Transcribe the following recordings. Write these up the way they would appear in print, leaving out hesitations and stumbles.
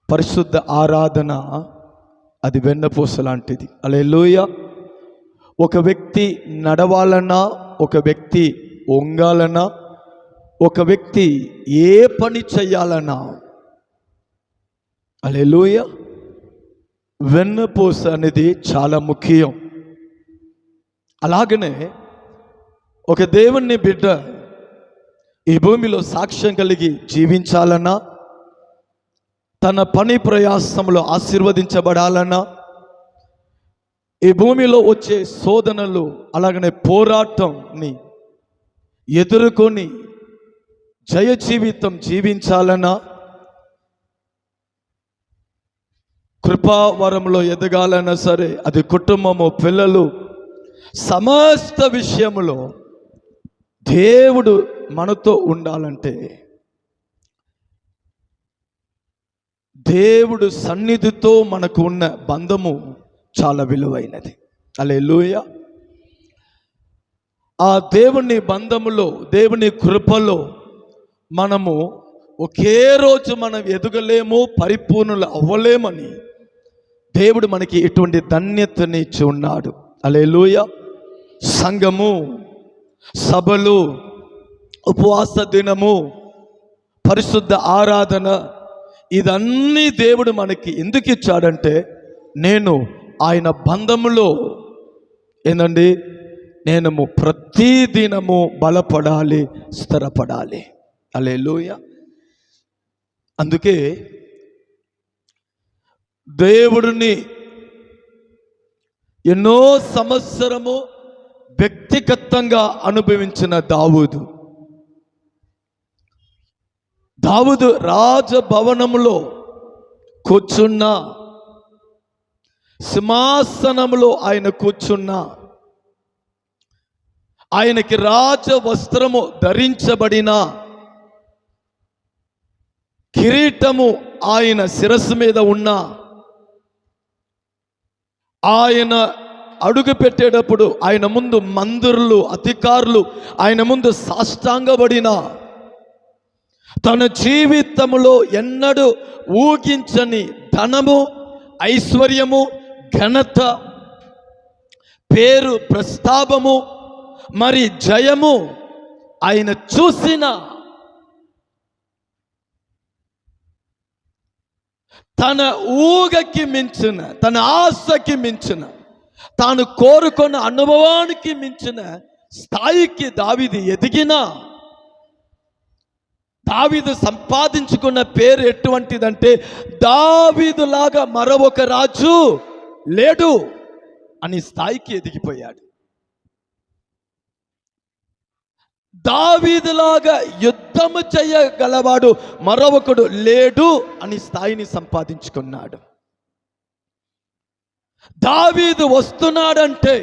పరిశుద్ధ ఆరాధన అది వెన్నపూస లాంటిది. హల్లెలూయా. ఒక వ్యక్తి నడవాలన్నా, ఒక వ్యక్తి వంగాలన్నా, ఒక వ్యక్తి ఏ పని చేయాలన్నా, హల్లెలూయా, వెన్నపూస అనేది చాలా ముఖ్యం. అలాగనే ఒక దేవుని బిడ్డ ఈ భూమిలో సాక్ష్యం కలిగి జీవించాలన్నా, తన పని ప్రయాసంలో ఆశీర్వదించబడాలన్నా, ఈ భూమిలో వచ్చే శోధనలు అలాగనే పోరాటంని ఎదుర్కొని జయ జీవితం జీవించాలన్నా, కృపావరంలో ఎదగాలన్నా సరే, అది కుటుంబము, పిల్లలు, సమస్త విషయములో దేవుడు మనతో ఉండాలంటే దేవుడు సన్నిధితో మనకు ఉన్న బంధము చాలా విలువైనది. హల్లెలూయా. ఆ దేవుని బంధములో, దేవుని కృపలో మనము ఒకే రోజు మనం ఎదగలేము, పరిపూర్ణులు అవ్వలేమని దేవుడు మనకి ఇటువంటి ధన్యతని ఇచ్చి ఉన్నాడు. హల్లెలూయా. సంఘము, సభలు, ఉపవాస దినము, పరిశుద్ధ ఆరాధన, ఇదన్నీ దేవుడు మనకి ఎందుకు ఇచ్చాడంటే, నేను ఆయన బంధములో ఏందండి, నేను ప్రతిదినము బలపడాలి, స్థిరపడాలి. హల్లెలూయా. అందుకే దేవుడిని ఎన్నో సంవత్సరము వ్యక్తిగతంగా అనుభవించిన దావీదు రాజభవనములో కూర్చున్న, సింహాసనములో ఆయన కూర్చున్న, ఆయనకి రాజ వస్త్రము ధరించబడిన, కిరీటము ఆయన శిరస్సు మీద ఉన్న, ఆయన అడుగు పెట్టేటప్పుడు ఆయన ముందు మంత్రులు, అధికారులు ఆయన ముందు సాష్టాంగపడిన, తన జీవితంలో ఎన్నడూ ఊహించని ధనము, ఐశ్వర్యము, ఘనత, పేరు ప్రస్తాపము, మరి జయము ఆయన చూసిన, తన ఊగకి మించిన, తన ఆశకి మించిన, తాను కోరుకున్న అనుభవానికి మించిన స్థాయికి దావీదు ఎదిగిన, దావీదు సంపాదించుకున్న పేరు ఎటువంటిదంటే, దావీదులాగా మరొక రాజు లేడు అని స్థాయికి ఎదిగిపోయాడు. దావీదులాగా యుద్ధము చేయగలవాడు మరొకడు లేడు అని స్థాయిని సంపాదించుకున్నాడు. దావీదు వస్తున్నాడంటే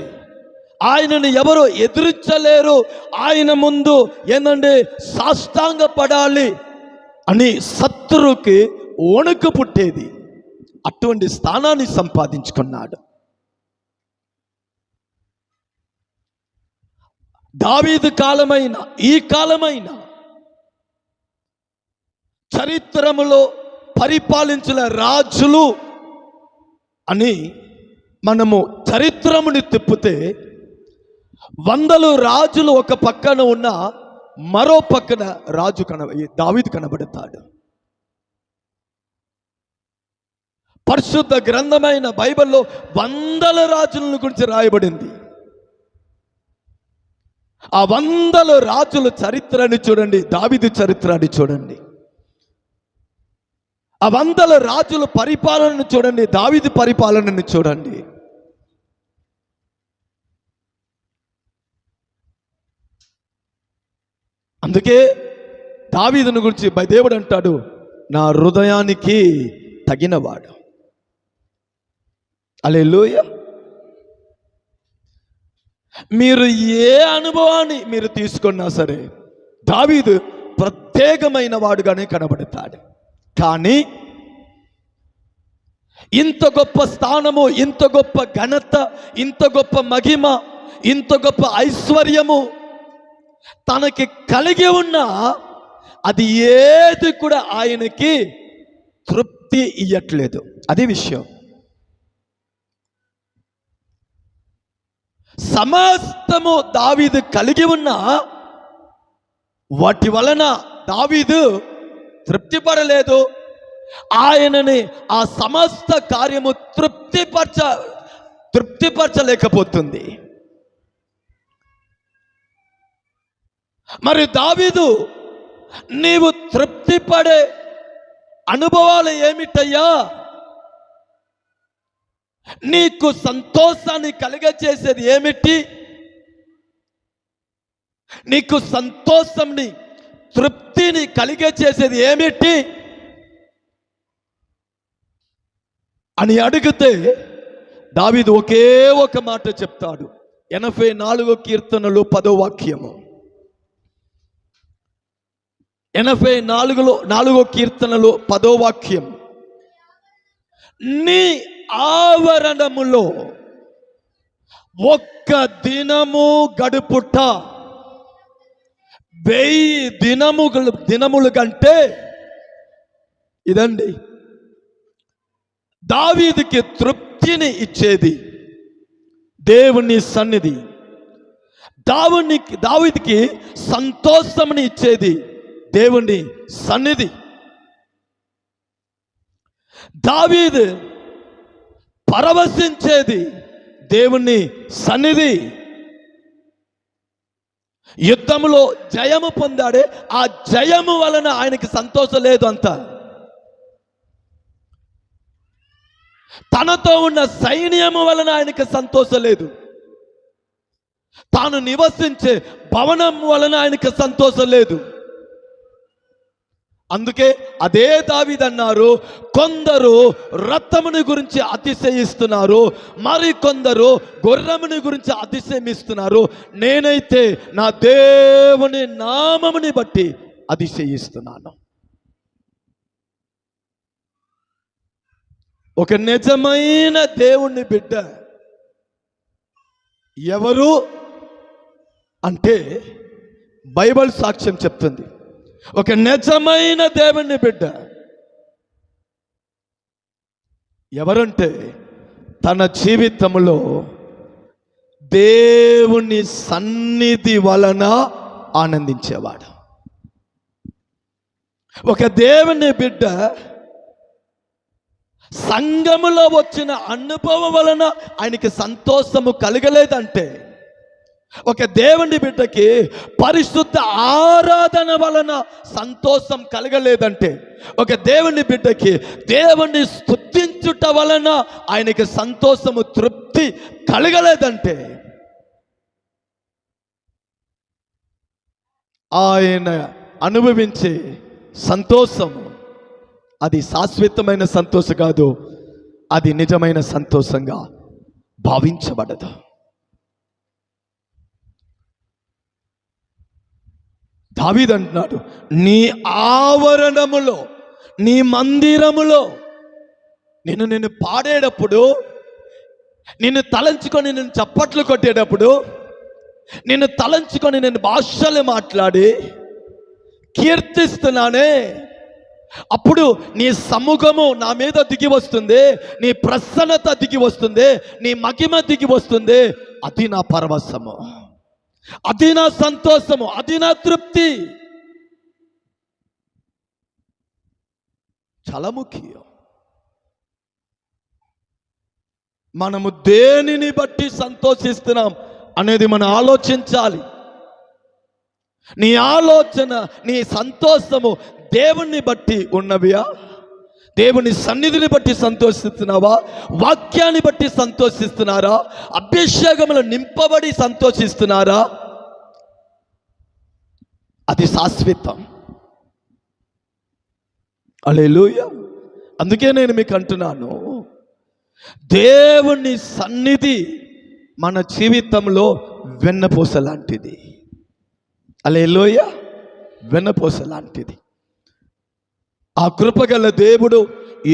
ఆయనను ఎవరు ఎదురించలేరు, ఆయన ముందు ఏందంటే సాష్టాంగ పడాలి అని శత్రువుకి వణుకు పుట్టేది. అటువంటి స్థానాన్ని సంపాదించుకున్నాడు. దావీదు కాలమైన ఈ కాలమైన చరిత్రములో పరిపాలించిన రాజులు అని మనము చరిత్రముని తిప్పితే, 100 రాజులు ఒక పక్కన ఉన్న, మరో పక్కన రాజు దావీదు కనబడతాడు. పరిశుద్ధ గ్రంథమైన బైబిల్లో 100 రాజులను గురించి రాయబడింది. ఆ 100 రాజుల చరిత్రని చూడండి, దావీదు చరిత్రని చూడండి. ఆ 100 రాజుల పరిపాలనను చూడండి, దావీదు పరిపాలనను చూడండి. అందుకే దావీదుని గురించి దేవుడు అంటాడు, నా హృదయానికి తగినవాడు. హల్లెలూయా. మీరు ఏ అనుభవాన్ని మీరు తీసుకున్నా సరే, దావీదు ప్రత్యేకమైన వాడుగానే కనబడతాడు. కానీ ఇంత గొప్ప స్థానము, ఇంత గొప్ప ఘనత, ఇంత గొప్ప మహిమ, ఇంత గొప్ప ఐశ్వర్యము తనకి కలిగి ఉన్న, అది ఏది కూడా ఆయనకి తృప్తి ఇయ్యట్లేదు. అది విషయం. సమస్తము దావీదు కలిగి ఉన్న వాటి వలన దావీదు తృప్తిపడలేదు. ఆయనని ఆ సమస్త కార్యము తృప్తిపరచలేకపోతుంది. మరి దావీదు, నీవు తృప్తిపడే అనుభవాలు ఏమిటయ్యా? నీకు సంతోషాన్ని కలిగచేసేది ఏమిటి? నీకు సంతోషంని, తృప్తిని కలిగచేసేది ఏమిటి అని అడిగితే దావీదు ఒకే ఒక మాట చెప్తాడు. 84 కీర్తనలు 10వ వాక్యము. 84 కీర్తనలు 10వ వాక్యం. నీ ఆవరణములో ఒక్క దినము గడుపుట 1000 దినముల కంటే, ఇదండి దావీదుకి తృప్తిని ఇచ్చేది దేవుని సన్నిధి. దావీదుకి సంతోషముని ఇచ్చేది దేవుని సన్నిధి. దావీదు పరవశించేది దేవుని సన్నిధి. యుద్ధములో జయము పొందాడే, ఆ జయము వలన ఆయనకి సంతోషం లేదు అంత. తనతో ఉన్న సైన్యము వలన ఆయనకి సంతోషం లేదు. తాను నివసించే భవనం వలన ఆయనకి సంతోషం లేదు. అందుకే అదే దావీదు అన్నారు, కొందరు రథముని గురించి అతిశయిస్తున్నారు, మరి కొందరు గుర్రముని గురించి అతిశయిస్తున్నారు, నేనైతే నా దేవుని నామముని బట్టి అతిశయిస్తున్నాను. ఒక నిజమైన దేవుని బిడ్డ ఎవరు అంటే బైబిల్ సాక్ష్యం చెప్తుంది. ఒక నిజమైన దేవుని బిడ్డ ఎవరంటే తన జీవితంలో దేవుని సన్నిధి వలన ఆనందించేవాడు. ఒక దేవుని బిడ్డ సంఘములో వచ్చిన అనుభవం వలన ఆయనకి సంతోషము కలగలేదంటే, ఒక దేవుని బిడ్డకి పరిశుద్ధ ఆరాధన వలన సంతోషం కలగలేదంటే, ఒక దేవుని బిడ్డకి దేవుని స్తుతించుట వలన ఆయనకి సంతోషము, తృప్తి కలగలేదంటే, ఆయన అనుభవించే సంతోషము అది శాశ్వతమైన సంతోషం కాదు, అది నిజమైన సంతోషంగా భావించబడదు. దావీదు అంటున్నాడు, నీ ఆవరణములో, నీ మందిరములో నేను పాడేటప్పుడు, నిన్ను తలంచుకొని నేను చప్పట్లు కొట్టేటప్పుడు, నిన్ను తలంచుకొని నేను భాషలు మాట్లాడి కీర్తిస్తున్నానే, అప్పుడు నీ సముఖము నా మీద దిగి వస్తుంది, నీ ప్రసన్నత దిగి వస్తుంది, నీ మహిమ దిగి వస్తుంది. అది నా పరవశము, అది నా సంతోషము, అది నా తృప్తి. చాలా ముఖ్యం. మనము దేనిని బట్టి సంతోషిస్తున్నాం అనేది మనం ఆలోచించాలి. నీ ఆలోచన, నీ సంతోషము దేవుణ్ణి బట్టి ఉన్నవియా? దేవుని సన్నిధిని బట్టి సంతోషిస్తున్నావా? వాక్యాన్ని బట్టి సంతోషిస్తున్నారా? అభిషేకములో నింపబడి సంతోషిస్తున్నారా? అది శాశ్వతం. హల్లెలూయా. అందుకే నేను మీకు అంటున్నాను, దేవుని సన్నిధి మన జీవితంలో వెన్నపూస లాంటిది. హల్లెలూయా. వెన్నపూస లాంటిది. ఆ కృపగల దేవుడు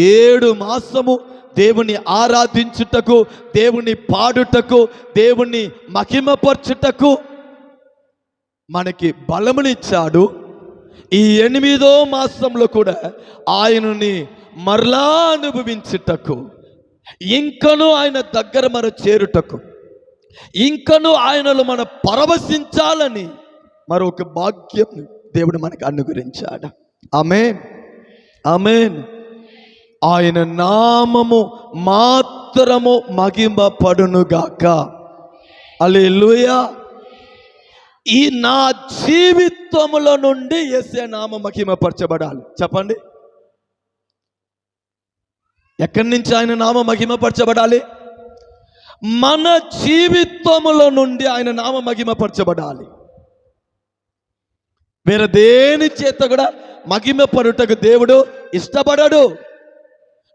7 మాసము దేవుని ఆరాధించుటకు, దేవుని పాడుటకు, దేవుని మహిమపరచుటకు మనకి బలమునిచ్చాడు. ఈ 8వ మాసంలో కూడా ఆయనని మరలా అనుభవించుటకు, ఇంకను ఆయన దగ్గర మన చేరుటకు, ఇంకను ఆయనలో మన పరవశించాలని మరొక భాగ్యం దేవుడు మనకు అనుగ్రహించాడు. ఆమేన్, ఆమేన్. ఆయన నామము మాత్రము మహిమ పడునుగాక. హల్లెలూయా. ఈ నా జీవితములో నుండి యేసే నామం మహిమపరచబడాలి. చెప్పండి, ఎక్కడి నుంచి ఆయన నామం మహిమపరచబడాలి? మన జీవితములో నుండి ఆయన నామం మహిమపరచబడాలి. వేరే దేని చేత కూడా మహిమపడుటకు దేవుడు ఇష్టపడడు.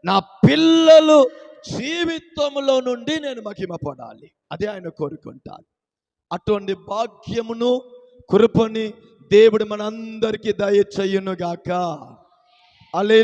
నా పిల్లలు జీవితంలో నుండి నేను మహిమపడాలి, అదే ఆయన కోరుకుంటాను. అటువంటి భాగ్యమును కృపని దేవుడు మనందరికీ దయచేయునుగాక. హల్లెలూయా.